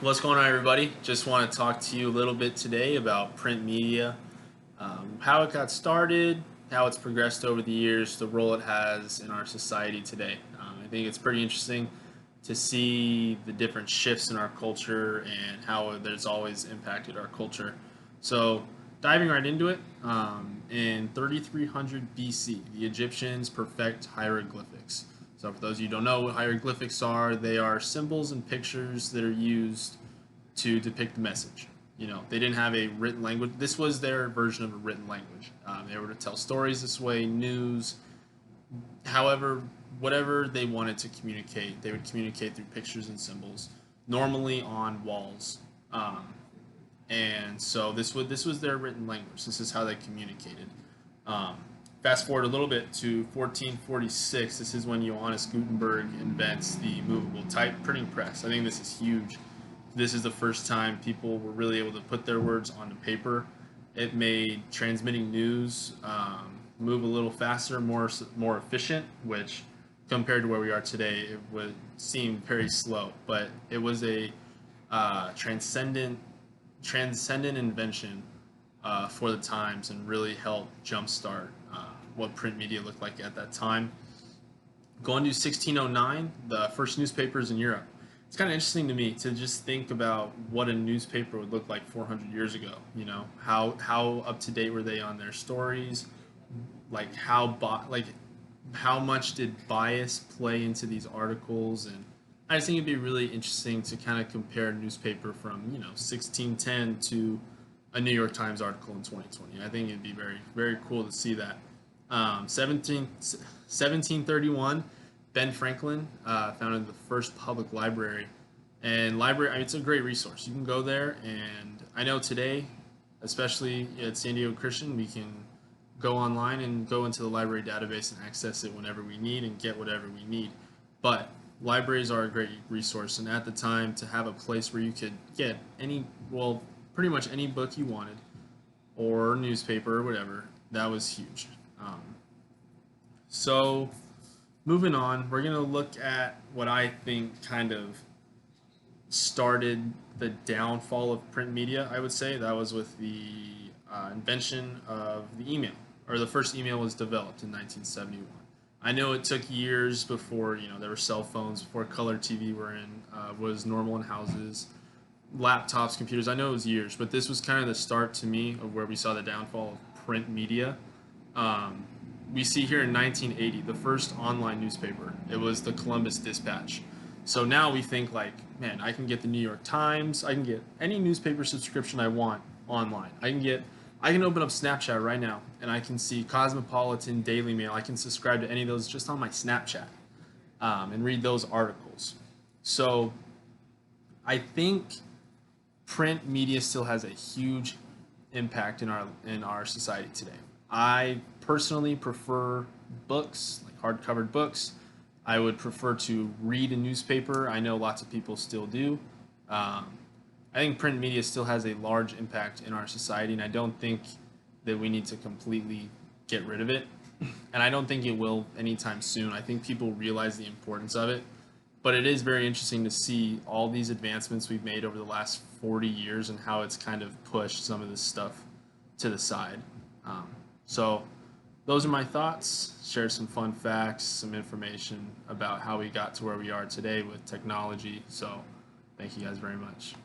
What's going on, everybody? Just want to talk to you a little bit today about print media, how it got started, how it's progressed over the years, the role it has in our society today. I think it's pretty interesting to see the different shifts in our culture and how there's always impacted our culture. So, diving right into it, in 3300 BC, the Egyptians perfect hieroglyphics. So, for those of you who don't know what hieroglyphics are, they are symbols and pictures that are used to depict the message. They didn't have a written language. This was their version of a written language. They were to tell stories this way, news, however, whatever they wanted to communicate, they would communicate through pictures and symbols, normally on walls. And so this was their written language. This is how they communicated. Um, Fast forward a little bit to 1446. This is when Johannes Gutenberg invents the movable type printing press. I think this is huge. This is the first time people were really able to put their words onto paper. It made transmitting news move a little faster, more efficient, which compared to where we are today, it would seem very slow. But it was a transcendent invention for the times and really helped jumpstart what print media looked like at that time. Going to 1609, the first newspapers in Europe. It's kind of interesting to me to just think about what a newspaper would look like 400 years ago. How up to date were they on their stories? Like how much did bias play into these articles? And I just think it'd be really interesting to kind of compare a newspaper from 1610 to a New York Times article in 2020. I think it'd be very very cool to see that. 1731, Ben Franklin founded the first public library. And library, I mean, it's a great resource. You can go there, and I know today, especially at San Diego Christian, we can go online and go into the library database and access it whenever we need and get whatever we need. But libraries are a great resource, and at the time, to have a place where you could get pretty much any book you wanted, or newspaper or whatever, that was huge. So, moving on, we're going to look at what I think kind of started the downfall of print media, I would say. That was with the invention of the email, or the first email was developed in 1971. I know it took years before there were cell phones, before color TV was normal in houses, laptops, computers. I know it was years, but this was kind of the start to me of where we saw the downfall of print media. We see here in 1980 the first online newspaper. It was the Columbus Dispatch. So now we think like, man, I can get the New York Times, I can get any newspaper subscription I want online. I can open up Snapchat right now and I can see Cosmopolitan, Daily Mail. I can subscribe to any of those just on my Snapchat and read those articles. So I think print media still has a huge impact in our society today. I personally prefer books, like hard-covered books. I would prefer to read a newspaper. I know lots of people still do. I think print media still has a large impact in our society, and I don't think that we need to completely get rid of it. And I don't think it will anytime soon. I think people realize the importance of it. But it is very interesting to see all these advancements we've made over the last 40 years and how it's kind of pushed some of this stuff to the side. So those are my thoughts. Share some fun facts, some information about how we got to where we are today with technology. So thank you guys very much.